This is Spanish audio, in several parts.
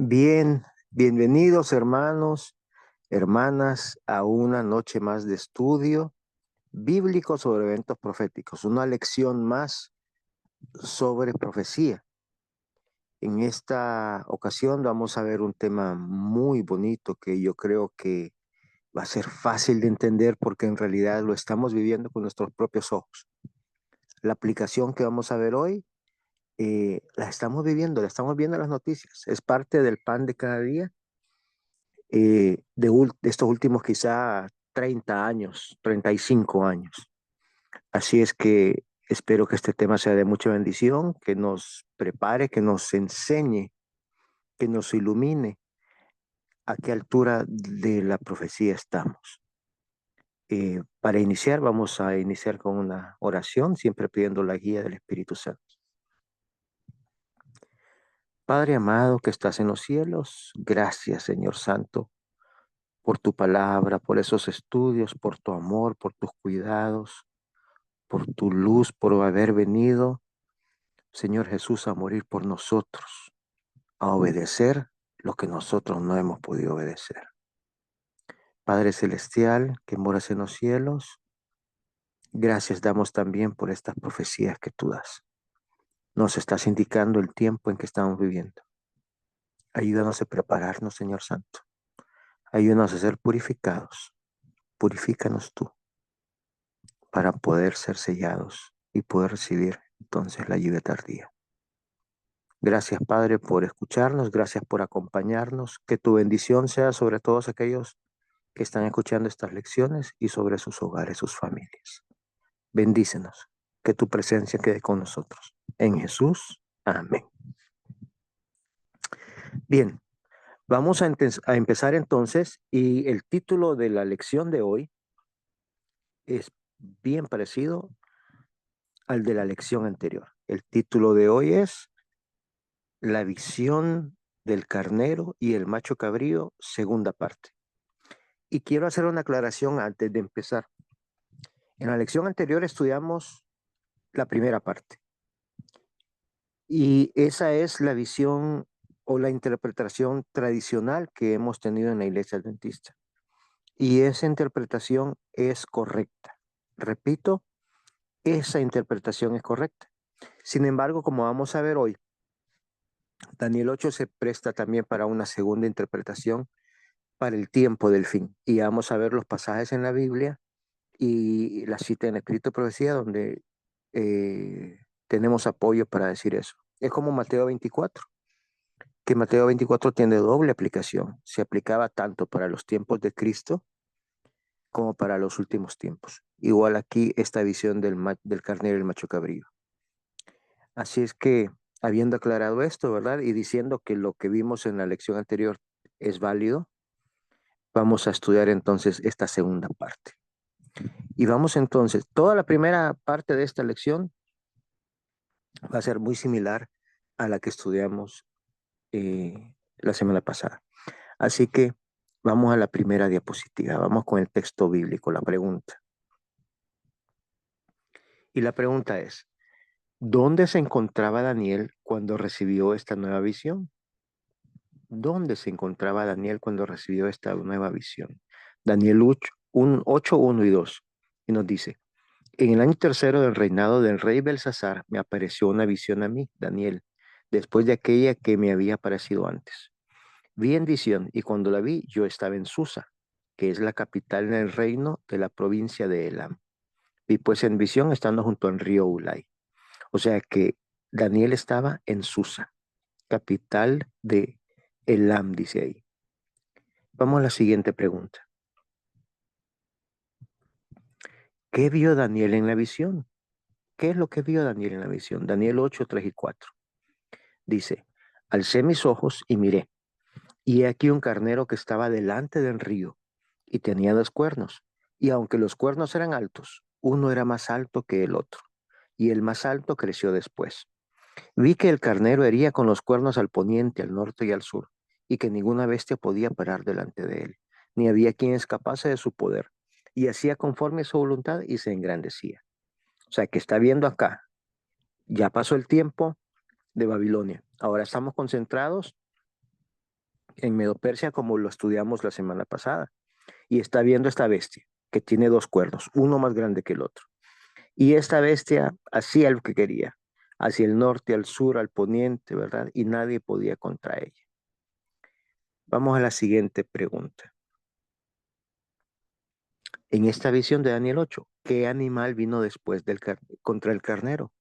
Bien, bienvenidos hermanos, hermanas, a una noche más de estudio bíblico sobre eventos proféticos, una lección más sobre profecía. En esta ocasión vamos a ver un tema muy bonito que yo creo que va a ser fácil de entender porque en realidad lo estamos viviendo con nuestros propios ojos. La aplicación que vamos a ver hoy la estamos viviendo, la estamos viendo en las noticias, es parte del pan de cada día de estos últimos quizá 30 años, 35 años. Así es que espero que este tema sea de mucha bendición, que nos prepare, que nos enseñe, que nos ilumine a qué altura de la profecía estamos. Para iniciar, vamos a iniciar con una oración, siempre pidiendo la guía del Espíritu Santo. Padre amado que estás en los cielos, gracias Señor Santo por tu palabra, por esos estudios, por tu amor, por tus cuidados, por tu luz, por haber venido, Señor Jesús, a morir por nosotros, a obedecer lo que nosotros no hemos podido obedecer. Padre Celestial, que moras en los cielos, gracias damos también por estas profecías que tú das. Nos estás indicando el tiempo en que estamos viviendo. Ayúdanos a prepararnos, Señor Santo. Ayúdanos a ser purificados. Purifícanos tú para poder ser sellados y poder recibir entonces la lluvia tardía. Gracias, Padre, por escucharnos, gracias por acompañarnos. Que tu bendición sea sobre todos aquellos que están escuchando estas lecciones y sobre sus hogares, sus familias. Bendícenos, que tu presencia quede con nosotros. En Jesús, amén. Bien, vamos a empezar entonces y el título de la lección de hoy es bien parecido al de la lección anterior. El título de hoy es La visión del carnero y el macho cabrío, segunda parte. Y quiero hacer una aclaración antes de empezar. En la lección anterior estudiamos la primera parte y esa es la visión o la interpretación tradicional que hemos tenido en la iglesia adventista. Y esa interpretación es correcta. Repito, esa interpretación es correcta. Sin embargo, como vamos a ver hoy, Daniel 8 se presta también para una segunda interpretación para el tiempo del fin. Y vamos a ver los pasajes en la Biblia y la cita en escrito de profecía donde tenemos apoyo para decir eso. Es como Mateo 24, que Mateo 24 tiene doble aplicación. Se aplicaba tanto para los tiempos de Cristo como para los últimos tiempos. Igual aquí esta visión del carnero y el macho cabrío. Así es que, habiendo aclarado esto, ¿verdad? Y diciendo que lo que vimos en la lección anterior es válido, vamos a estudiar entonces esta segunda parte. Y vamos entonces, toda la primera parte de esta lección va a ser muy similar a la que estudiamos la semana pasada. Así que vamos a la primera diapositiva, vamos con el texto bíblico, la pregunta. Y la pregunta es, ¿dónde se encontraba Daniel cuando recibió esta nueva visión? ¿Dónde se encontraba Daniel cuando recibió esta nueva visión? Daniel 8, 1 y 2. Y nos dice, en el año tercero del reinado del rey Belsasar me apareció una visión a mí, Daniel, después de aquella que me había aparecido antes. Vi en visión y cuando la vi yo estaba en Susa, que es la capital del reino de la provincia de Elam. Vi pues en visión estando junto al río Ulai. O sea que Daniel estaba en Susa, capital de Elam, dice ahí. Vamos a la siguiente pregunta. ¿Qué vio Daniel en la visión? ¿Qué es lo que vio Daniel en la visión? Daniel 8, 3 y 4. Dice, alcé mis ojos y miré, y he aquí un carnero que estaba delante del río, y tenía dos cuernos, y aunque los cuernos eran altos, uno era más alto que el otro, y el más alto creció después. Vi que el carnero hería con los cuernos al poniente, al norte y al sur, y que ninguna bestia podía parar delante de él, ni había quien escapase de su poder, y hacía conforme a su voluntad y se engrandecía. O sea que está viendo acá, ya pasó el tiempo de Babilonia, ahora estamos concentrados en Medo-Persia, como lo estudiamos la semana pasada, y está viendo esta bestia que tiene dos cuernos, uno más grande que el otro. Y esta bestia hacía lo que quería, hacia el norte, al sur, al poniente, ¿verdad? Y nadie podía contra ella. Vamos a la siguiente pregunta. En esta visión de Daniel 8, ¿qué animal vino después contra el carnero?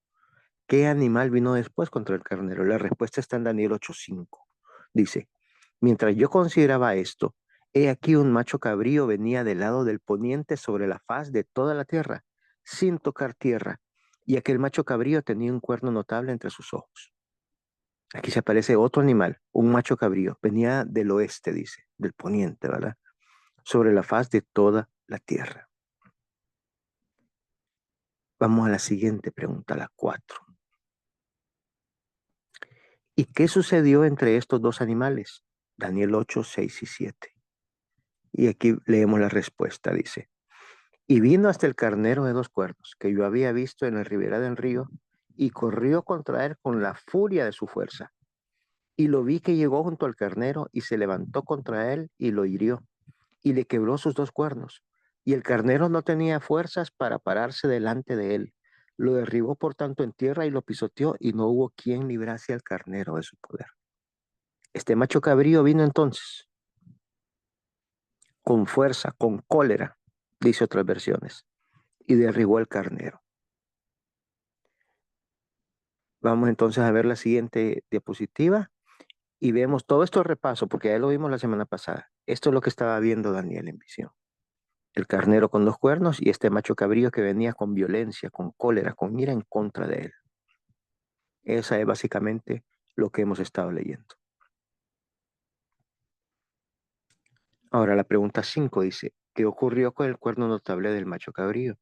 ¿Qué animal vino después contra el carnero? La respuesta está en Daniel 8:5. Dice, mientras yo consideraba esto, he aquí un macho cabrío venía del lado del poniente sobre la faz de toda la tierra, sin tocar tierra, y aquel macho cabrío tenía un cuerno notable entre sus ojos. Aquí se aparece otro animal, un macho cabrío, venía del oeste, dice, del poniente, ¿verdad? Sobre la faz de toda la tierra. Vamos a la siguiente pregunta, la 4. ¿Y qué sucedió entre estos dos animales? Daniel 8:6 y 7. Y aquí leemos la respuesta, dice. Y vino hasta el carnero de dos cuernos, que yo había visto en la ribera del río, y corrió contra él con la furia de su fuerza. Y lo vi que llegó junto al carnero, y se levantó contra él, y lo hirió, y le quebró sus dos cuernos. Y el carnero no tenía fuerzas para pararse delante de él. Lo derribó por tanto en tierra y lo pisoteó, y no hubo quien librase al carnero de su poder. Este macho cabrío vino entonces con fuerza, con cólera, dice otras versiones, y derribó al carnero. Vamos entonces a ver la siguiente diapositiva y vemos todo esto repaso, porque ya lo vimos la semana pasada. Esto es lo que estaba viendo Daniel en visión. El carnero con dos cuernos y este macho cabrío que venía con violencia, con cólera, con ira en contra de él. Esa es básicamente lo que hemos estado leyendo. Ahora la pregunta 5 dice, ¿qué ocurrió con el cuerno notable del macho cabrío?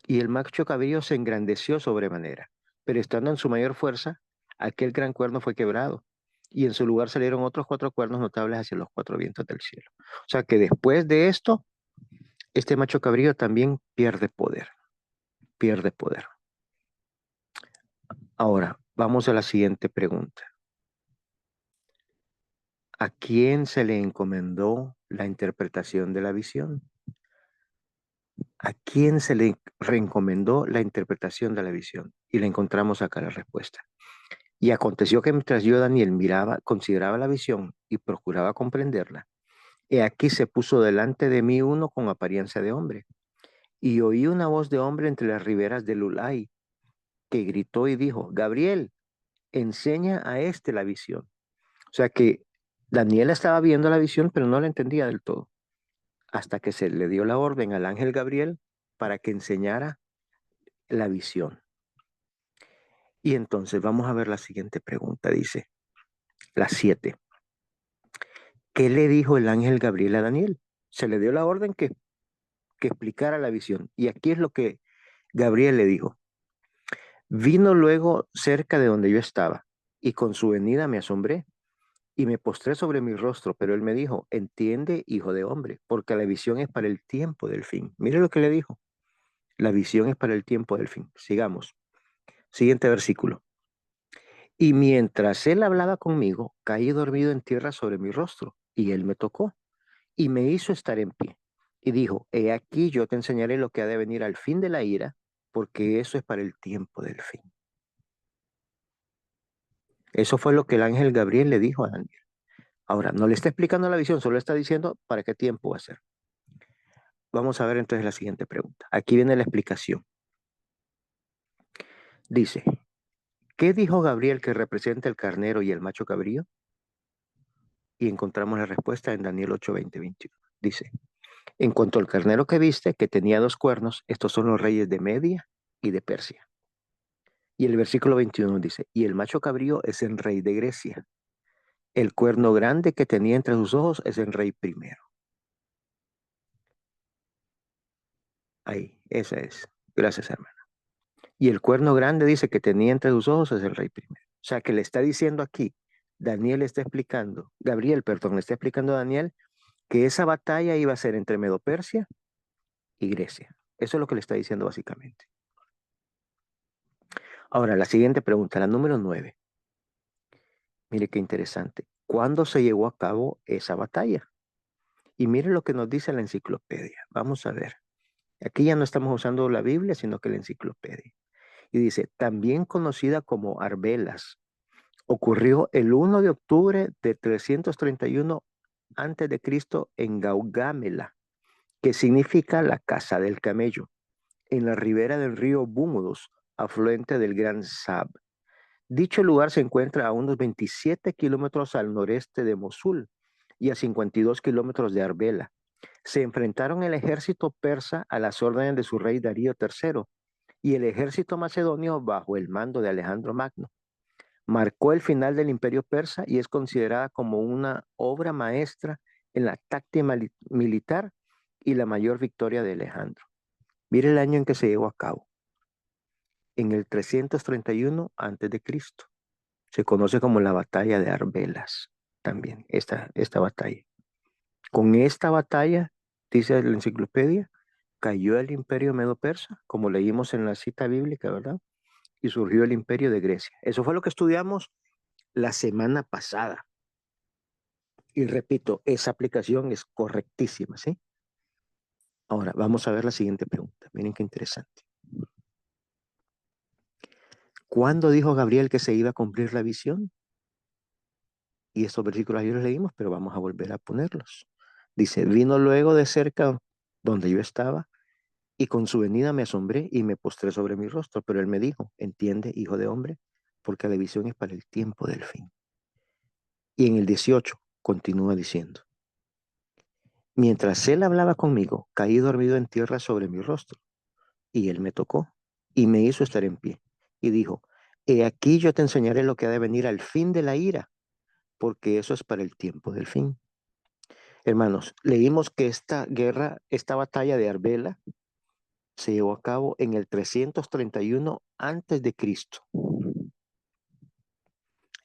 Y el macho cabrío se engrandeció sobremanera, pero estando en su mayor fuerza, aquel gran cuerno fue quebrado, y en su lugar salieron otros cuatro cuernos notables hacia los cuatro vientos del cielo. O sea que después de esto, este macho cabrío también pierde poder, pierde poder. Ahora, vamos a la siguiente pregunta. ¿A quién se le encomendó la interpretación de la visión? ¿A quién se le reencomendó la interpretación de la visión? Y le encontramos acá la respuesta. Y aconteció que mientras yo, Daniel, miraba, consideraba la visión y procuraba comprenderla, he aquí se puso delante de mí uno con apariencia de hombre, y oí una voz de hombre entre las riberas del Ulai, que gritó y dijo, Gabriel, enseña a este la visión. O sea que Daniel estaba viendo la visión, pero no la entendía del todo, hasta que se le dio la orden al ángel Gabriel para que enseñara la visión. Y entonces vamos a ver la siguiente pregunta, dice, la 7. ¿Qué le dijo el ángel Gabriel a Daniel? Se le dio la orden que explicara la visión. Y aquí es lo que Gabriel le dijo. Vino luego cerca de donde yo estaba, y con su venida me asombré, y me postré sobre mi rostro, pero él me dijo, entiende, hijo de hombre, porque la visión es para el tiempo del fin. Mire lo que le dijo. La visión es para el tiempo del fin. Sigamos. Siguiente versículo. Y mientras él hablaba conmigo, caí dormido en tierra sobre mi rostro, y él me tocó y me hizo estar en pie. Y dijo, he aquí yo te enseñaré lo que ha de venir al fin de la ira, porque eso es para el tiempo del fin. Eso fue lo que el ángel Gabriel le dijo a Daniel. Ahora, no le está explicando la visión, solo está diciendo para qué tiempo va a ser. Vamos a ver entonces la siguiente pregunta. Aquí viene la explicación. Dice, ¿qué dijo Gabriel que representa el carnero y el macho cabrío? Y encontramos la respuesta en Daniel 8, 20, 21. Dice, en cuanto al carnero que viste, que tenía dos cuernos, estos son los reyes de Media y de Persia. Y el versículo 21 dice, y el macho cabrío es el rey de Grecia. El cuerno grande que tenía entre sus ojos es el rey primero. Ahí, esa es. Gracias, hermano. Y el cuerno grande dice que tenía entre sus ojos es el rey primero. O sea, que le está diciendo aquí, Daniel está explicando, Gabriel, perdón, le está explicando a Daniel que esa batalla iba a ser entre Medo-Persia y Grecia. Eso es lo que le está diciendo básicamente. Ahora, la siguiente pregunta, la número 9. Mire qué interesante. ¿Cuándo se llevó a cabo esa batalla? Y mire lo que nos dice la enciclopedia. Vamos a ver. Aquí ya no estamos usando la Biblia, sino que la enciclopedia. Y dice, también conocida como Arbelas, ocurrió el 1 de octubre de 331 antes de Cristo en Gaugamela, que significa la casa del camello, en la ribera del río Búmudos, afluente del Gran Sab. Dicho lugar se encuentra a unos 27 kilómetros al noreste de Mosul y a 52 kilómetros de Arbela. Se enfrentaron el ejército persa a las órdenes de su rey Darío III y el ejército macedonio bajo el mando de Alejandro Magno. Marcó el final del imperio persa y es considerada como una obra maestra en la táctica militar y la mayor victoria de Alejandro. Mire el año en que se llevó a cabo, en el 331 a.C. Se conoce como la batalla de Arbelas, también, esta batalla. Con esta batalla, dice la enciclopedia, cayó el imperio medo-persa, como leímos en la cita bíblica, ¿verdad? Y surgió el imperio de Grecia. Eso fue lo que estudiamos la semana pasada. Y repito, esa aplicación es correctísima, ¿sí? Ahora, vamos a ver la siguiente pregunta. Miren qué interesante. ¿Cuándo dijo Gabriel que se iba a cumplir la visión? Y estos versículos ya los leímos, pero vamos a volver a ponerlos. Dice, vino luego de cerca donde yo estaba, y con su venida me asombré y me postré sobre mi rostro, pero él me dijo, entiende, hijo de hombre, porque la visión es para el tiempo del fin. Y en el 18 continúa diciendo, mientras él hablaba conmigo, caí dormido en tierra sobre mi rostro, y él me tocó y me hizo estar en pie, y dijo, he aquí yo te enseñaré lo que ha de venir al fin de la ira, porque eso es para el tiempo del fin. Hermanos, leímos que esta guerra, esta batalla de Arbela, se llevó a cabo en el 331 antes de Cristo.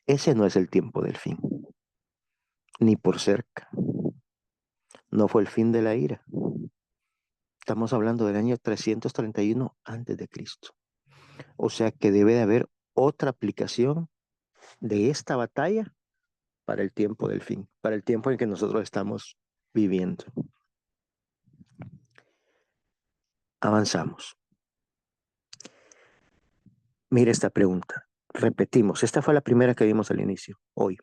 Ese no es el tiempo del fin, ni por cerca. No fue el fin de la ira. Estamos hablando del año 331 antes de Cristo. O sea que debe de haber otra aplicación de esta batalla para el tiempo del fin, para el tiempo en que nosotros estamos viviendo. Avanzamos. Mire esta pregunta. Repetimos, esta fue la primera que vimos al inicio, hoy.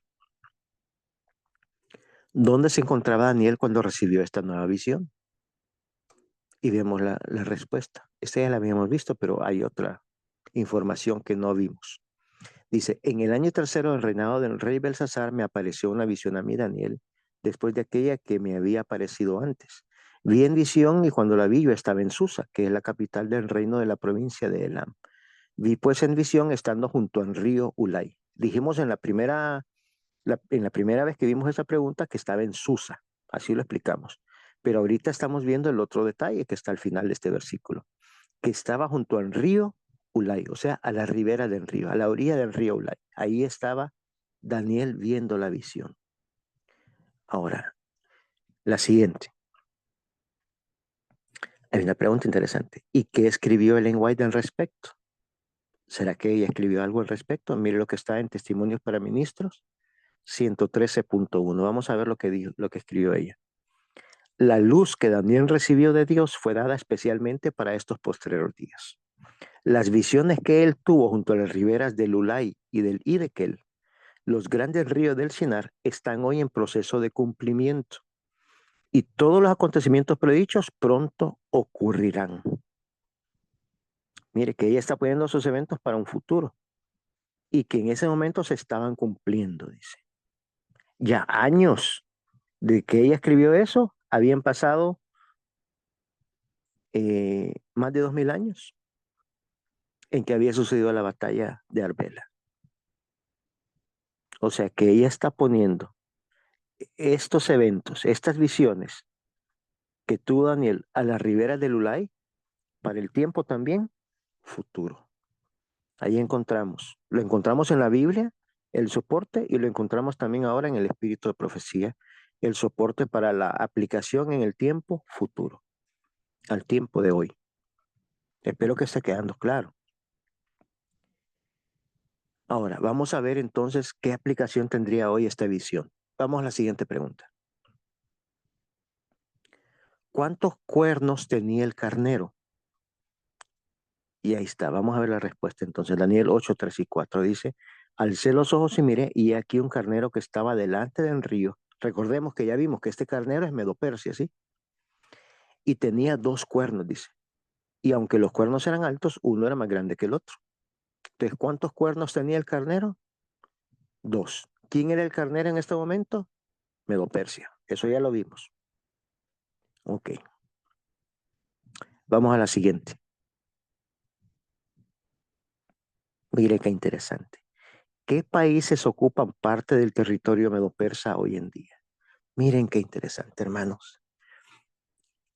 ¿Dónde se encontraba Daniel cuando recibió esta nueva visión? Y vemos la respuesta. Esta ya la habíamos visto, pero hay otra información que no vimos. Dice, en el año tercero del reinado del rey Belsasar me apareció una visión a mí, Daniel, después de aquella que me había aparecido antes. Vi en visión y cuando la vi yo estaba en Susa, que es la capital del reino de la provincia de Elam. Vi pues en visión estando junto al río Ulai. Dijimos en la primera vez que vimos esa pregunta que estaba en Susa, así lo explicamos. Pero ahorita estamos viendo el otro detalle que está al final de este versículo, que estaba junto al río Ulai, o sea, a la ribera del río, a la orilla del río Ulai. Ahí estaba Daniel viendo la visión. Ahora, la siguiente. Hay una pregunta interesante. ¿Y qué escribió Ellen White al respecto? ¿Será que ella escribió algo al respecto? Mire lo que está en Testimonios para Ministros, 113.1. Vamos a ver lo que dijo, lo que escribió ella. La luz que Daniel recibió de Dios fue dada especialmente para estos postreros días. Las visiones que él tuvo junto a las riberas del Ulai y del Idekel, los grandes ríos del Sinar, están hoy en proceso de cumplimiento y todos los acontecimientos predichos pronto ocurrirán. Mire que ella está poniendo sus eventos para un futuro y que en ese momento se estaban cumpliendo, dice. Ya años de que ella escribió eso, habían pasado más de 2000 años en que había sucedido la batalla de Arbela. O sea que ella está poniendo estos eventos, estas visiones que tuvo Daniel a la ribera del Ulai, para el tiempo también futuro. Ahí encontramos, lo encontramos en la Biblia, el soporte, y lo encontramos también ahora en el espíritu de profecía, el soporte para la aplicación en el tiempo futuro, al tiempo de hoy. Espero que esté quedando claro. Ahora, vamos a ver entonces qué aplicación tendría hoy esta visión. Vamos a la siguiente pregunta. ¿Cuántos cuernos tenía el carnero? Y ahí está, vamos a ver la respuesta. Entonces, Daniel 8, 3 y 4 dice, alcé los ojos y miré, y aquí un carnero que estaba delante del río. Recordemos que ya vimos que este carnero es Medo-Persia, ¿sí? Y tenía dos cuernos, dice. Y aunque los cuernos eran altos, uno era más grande que el otro. Entonces, ¿cuántos cuernos tenía el carnero? Dos. ¿Quién era el carnero en este momento? Medo-Persia. Eso ya lo vimos. Ok. Vamos a la siguiente. Mire qué interesante. ¿Qué países ocupan parte del territorio medo-persa hoy en día? Miren qué interesante, hermanos.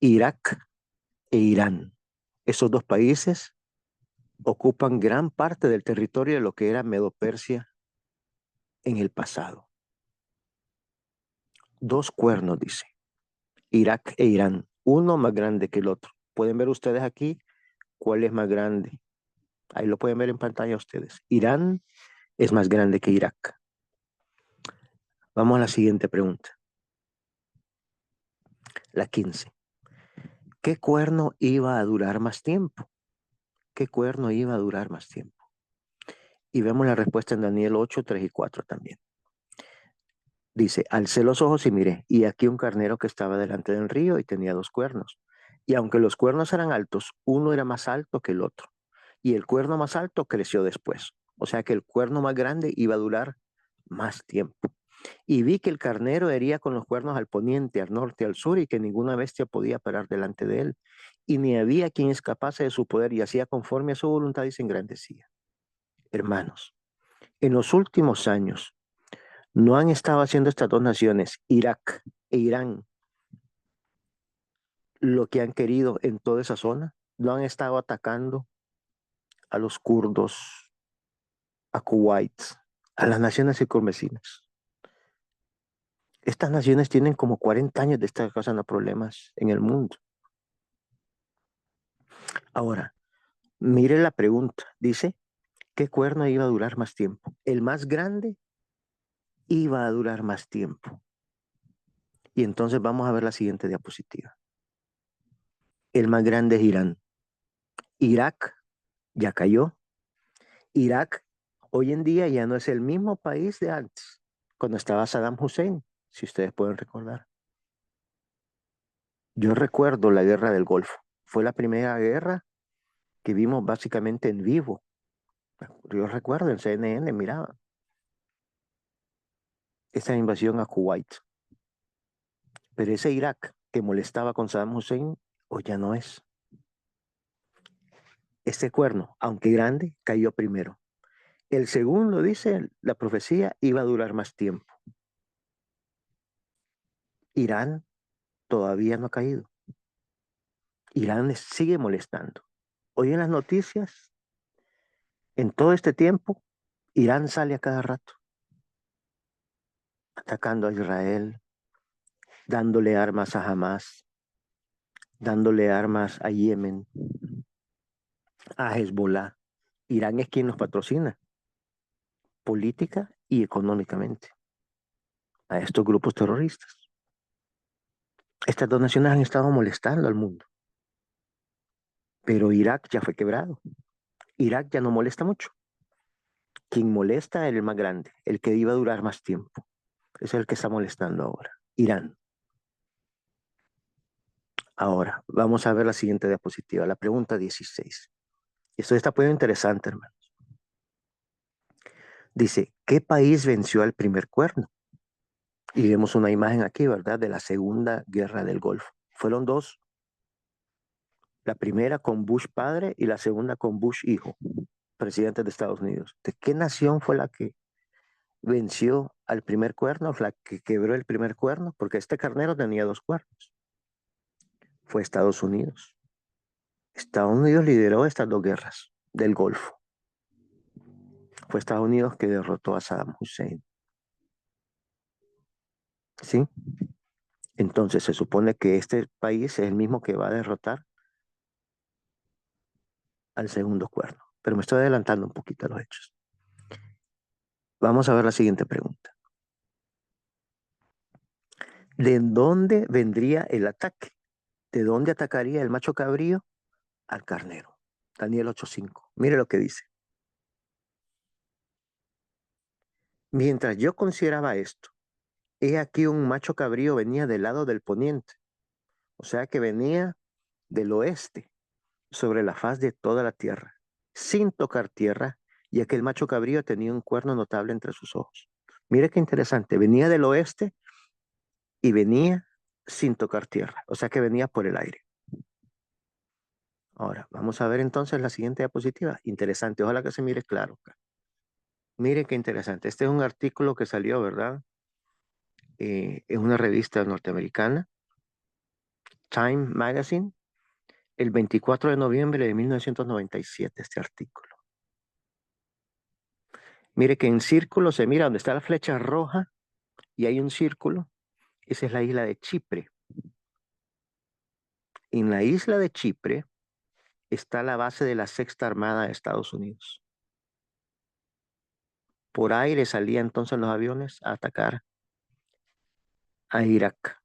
Irak e Irán. Esos dos países ocupan gran parte del territorio de lo que era Medo-Persia en el pasado. Dos cuernos, dice. Irak e Irán. Uno más grande que el otro. Pueden ver ustedes aquí cuál es más grande. Ahí lo pueden ver en pantalla ustedes. Irán es más grande que Irak. Vamos a la siguiente pregunta. La 15. ¿Qué cuerno iba a durar más tiempo? ¿Qué cuerno iba a durar más tiempo? Y vemos la respuesta en Daniel 8, 3 y 4 también. Dice, alcé los ojos y miré, y aquí un carnero que estaba delante del río y tenía dos cuernos. Y aunque los cuernos eran altos, uno era más alto que el otro. Y el cuerno más alto creció después. O sea que el cuerno más grande iba a durar más tiempo. Y vi que el carnero hería con los cuernos al poniente, al norte, al sur, y que ninguna bestia podía parar delante de él. Y ni había quien escapase de su poder, y hacía conforme a su voluntad y se engrandecía. Hermanos, en los últimos años, no han estado haciendo estas dos naciones, Irak e Irán, lo que han querido en toda esa zona. No han estado atacando a los kurdos, a Kuwait, a las naciones circunvecinas. Estas naciones tienen como 40 años de estar causando problemas en el mundo. Ahora, mire la pregunta. Dice, ¿qué cuerno iba a durar más tiempo? El más grande iba a durar más tiempo. Y entonces vamos a ver la siguiente diapositiva. El más grande es Irán. Irak ya cayó. Irak hoy en día ya no es el mismo país de antes, cuando estaba Saddam Hussein, si ustedes pueden recordar. Yo recuerdo la guerra del Golfo. Fue la primera guerra que vimos básicamente en vivo. Yo recuerdo en CNN, miraba esa invasión a Kuwait. Pero ese Irak que molestaba con Saddam Hussein, hoy ya no es. Ese cuerno, aunque grande, cayó primero. El segundo, dice la profecía, iba a durar más tiempo. Irán todavía no ha caído. Irán sigue molestando. Hoy en las noticias, en todo este tiempo, Irán sale a cada rato atacando a Israel, dándole armas a Hamas, dándole armas a Yemen, a Hezbollah. Irán es quien los patrocina política y económicamente a estos grupos terroristas. Estas dos naciones han estado molestando al mundo, pero Irak ya fue quebrado. Irak ya no molesta mucho. Quien molesta es el más grande, el que iba a durar más tiempo. Es el que está molestando ahora. Irán. Ahora, vamos a ver la siguiente diapositiva, la pregunta 16. Esto está muy interesante, hermano. Dice, ¿qué país venció al primer cuerno? Y vemos una imagen aquí, ¿verdad? De la Segunda Guerra del Golfo. Fueron dos. La primera con Bush padre y la segunda con Bush hijo, presidente de Estados Unidos. ¿De qué nación fue la que venció al primer cuerno, la que quebró el primer cuerno? Porque este carnero tenía dos cuernos. Fue Estados Unidos. Estados Unidos lideró estas dos guerras del Golfo. Fue Estados Unidos que derrotó a Saddam Hussein. ¿Sí? Entonces se supone que este país es el mismo que va a derrotar al segundo cuerno. Pero me estoy adelantando un poquito a los hechos. Vamos a ver la siguiente pregunta. ¿De dónde vendría el ataque? ¿De dónde atacaría el macho cabrío al carnero? Daniel 8:5. Mire lo que dice. Mientras yo consideraba esto, he aquí un macho cabrío venía del lado del poniente, o sea que venía del oeste, sobre la faz de toda la tierra, sin tocar tierra, y aquel macho cabrío tenía un cuerno notable entre sus ojos. Mire qué interesante, venía del oeste y venía sin tocar tierra, o sea que venía por el aire. Ahora, vamos a ver entonces la siguiente diapositiva. Interesante, ojalá que se mire claro acá. Mire qué interesante. Este es un artículo que salió, ¿verdad? Es una revista norteamericana, Time Magazine, el 24 de noviembre de 1997, este artículo. Mire que en círculo se mira donde está la flecha roja y hay un círculo. Esa es la isla de Chipre. En la isla de Chipre está la base de la Sexta Armada de Estados Unidos. Por aire salían entonces los aviones a atacar a Irak,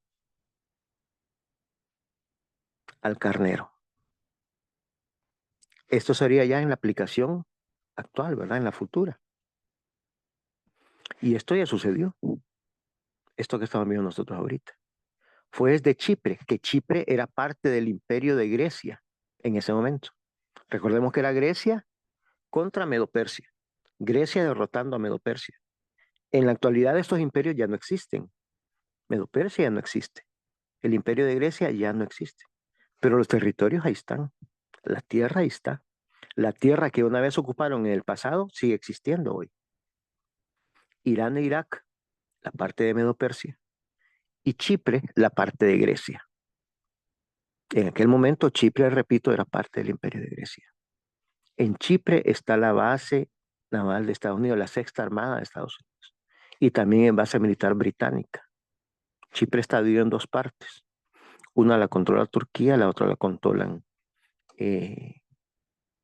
al carnero. Esto sería ya en la aplicación actual, ¿verdad? En la futura. Y esto ya sucedió, esto que estamos viendo nosotros ahorita. Fue desde Chipre, que Chipre era parte del imperio de Grecia en ese momento. Recordemos que era Grecia contra Medo-Persia. Grecia derrotando a Medo-Persia. En la actualidad estos imperios ya no existen. Medo-Persia ya no existe. El imperio de Grecia ya no existe. Pero los territorios ahí están. La tierra ahí está. La tierra que una vez ocuparon en el pasado sigue existiendo hoy. Irán e Irak, la parte de Medo-Persia. Y Chipre, la parte de Grecia. En aquel momento Chipre, repito, era parte del imperio de Grecia. En Chipre está la base naval de Estados Unidos, la Sexta Armada de Estados Unidos. Y también en base militar británica. Chipre está dividido en dos partes. Una la controla Turquía, la otra la controlan,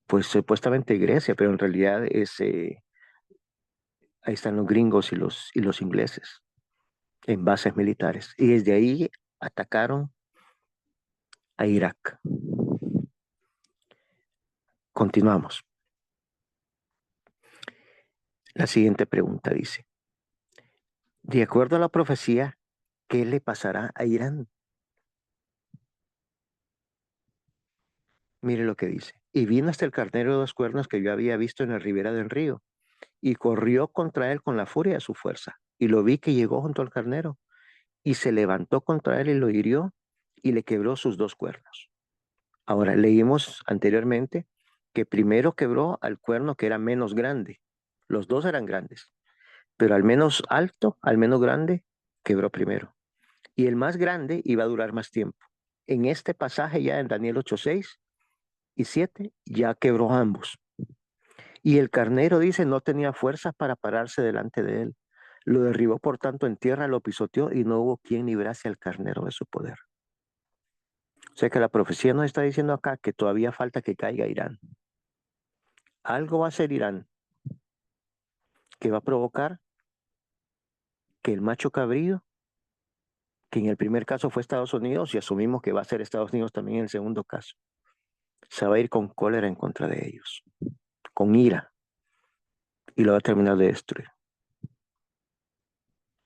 pues supuestamente Grecia, pero en realidad ahí están los gringos y los ingleses en bases militares. Y desde ahí atacaron a Irak. Continuamos. La siguiente pregunta dice, de acuerdo a la profecía, ¿qué le pasará a Irán? Mire lo que dice. Y vino hasta el carnero de dos cuernos que yo había visto en la ribera del río, y corrió contra él con la furia de su fuerza. Y lo vi que llegó junto al carnero, y se levantó contra él y lo hirió, y le quebró sus dos cuernos. Ahora, leímos anteriormente que primero quebró al cuerno que era menos grande. Los dos eran grandes, pero al menos alto, al menos grande, quebró primero. Y el más grande iba a durar más tiempo. En este pasaje ya en Daniel 8:6 y 7 ya quebró ambos. Y el carnero dice no tenía fuerzas para pararse delante de él. Lo derribó por tanto en tierra, lo pisoteó y no hubo quien librase al carnero de su poder. O sea que la profecía nos está diciendo acá que todavía falta que caiga Irán. Algo va a hacer Irán que va a provocar que el macho cabrío, que en el primer caso fue Estados Unidos y asumimos que va a ser Estados Unidos también en el segundo caso, se va a ir con cólera en contra de ellos, con ira, y lo va a terminar de destruir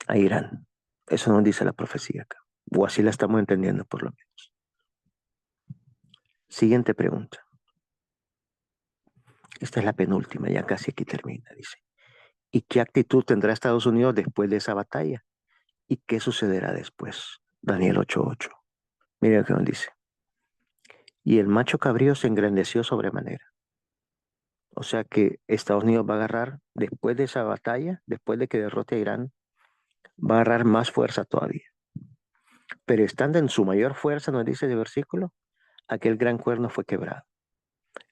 a Irán. Eso nos dice la profecía acá, o así la estamos entendiendo por lo menos. Siguiente pregunta. Esta es la penúltima, ya casi aquí termina, dice. ¿Y qué actitud tendrá Estados Unidos después de esa batalla? ¿Y qué sucederá después? Daniel 8:8. Mira lo que nos dice. Y el macho cabrío se engrandeció sobremanera. O sea que Estados Unidos va a agarrar, después de esa batalla, después de que derrote a Irán, va a agarrar más fuerza todavía. Pero estando en su mayor fuerza, nos dice el versículo, aquel gran cuerno fue quebrado.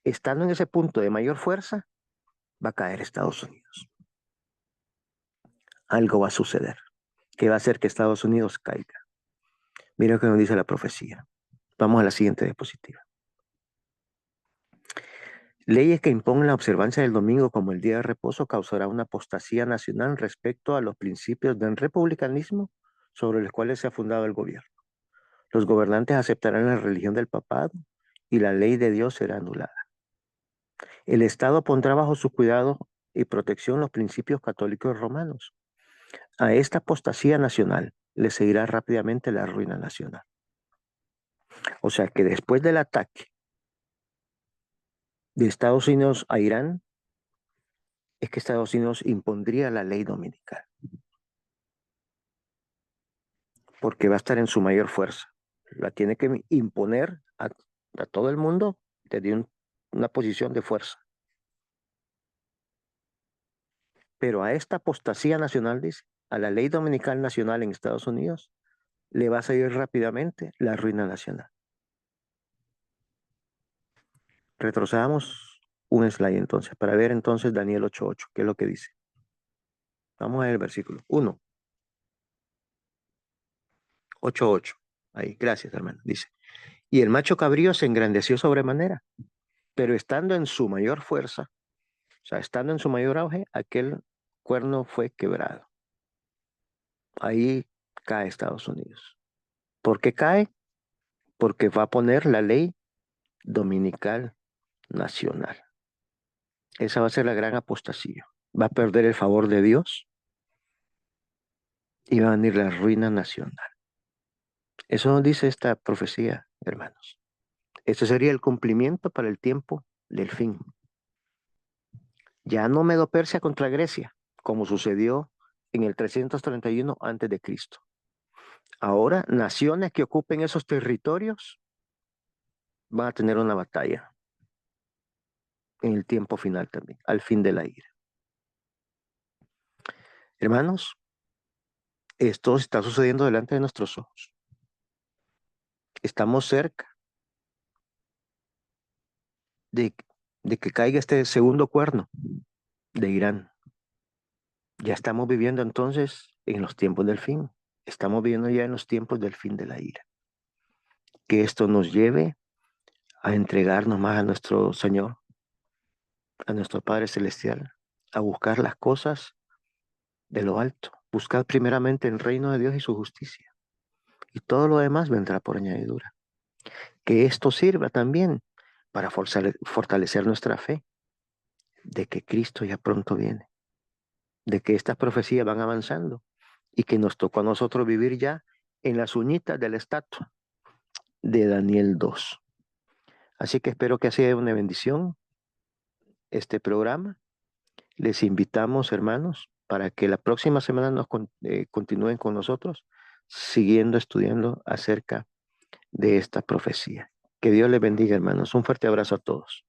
Estando en ese punto de mayor fuerza, va a caer Estados Unidos. Algo va a suceder que va a hacer que Estados Unidos caiga. Mira lo que nos dice la profecía. Vamos a la siguiente diapositiva. Leyes que impongan la observancia del domingo como el día de reposo causará una apostasía nacional respecto a los principios del republicanismo sobre los cuales se ha fundado el gobierno. Los gobernantes aceptarán la religión del papado y la ley de Dios será anulada. El Estado pondrá bajo su cuidado y protección los principios católicos romanos. A esta apostasía nacional le seguirá rápidamente la ruina nacional. O sea que después del ataque de Estados Unidos a Irán, es que Estados Unidos impondría la ley dominical, porque va a estar en su mayor fuerza. La tiene que imponer a todo el mundo desde una posición de fuerza. Pero a esta apostasía nacional, dice, a la ley dominical nacional en Estados Unidos, le va a seguir rápidamente la ruina nacional. Retrocedamos un slide entonces, para ver entonces Daniel 8:8, ¿qué es lo que dice? Vamos a ver el versículo 1, 8:8. Ahí, gracias hermano. Dice, y el macho cabrío se engrandeció sobremanera, pero estando en su mayor fuerza, o sea, estando en su mayor auge, aquel cuerno fue quebrado. Ahí cae Estados Unidos. ¿Por qué cae? Porque va a poner la ley dominical nacional. Esa va a ser la gran apostasía. Va a perder el favor de Dios y va a venir la ruina nacional. Eso nos dice esta profecía, hermanos. Este sería el cumplimiento para el tiempo del fin. Ya no Medo-Persia contra Grecia, como sucedió en el 331 antes de Cristo. Ahora, naciones que ocupen esos territorios van a tener una batalla en el tiempo final también, al fin de la ira. Hermanos, esto está sucediendo delante de nuestros ojos. Estamos cerca de, de que caiga este segundo cuerno de Irán. Ya estamos viviendo entonces en los tiempos del fin. Estamos viviendo ya en los tiempos del fin de la ira. Que esto nos lleve a entregarnos más a nuestro Señor, a nuestro Padre Celestial, a buscar las cosas de lo alto. Buscar primeramente el reino de Dios y su justicia. Y todo lo demás vendrá por añadidura. Que esto sirva también para fortalecer nuestra fe de que Cristo ya pronto viene, de que estas profecías van avanzando y que nos tocó a nosotros vivir ya en las uñitas de la estatua de Daniel 2. Así que espero que sea una bendición este programa. Les invitamos, hermanos, para que la próxima semana continúen con nosotros, siguiendo estudiando acerca de esta profecía. Que Dios les bendiga, hermanos. Un fuerte abrazo a todos.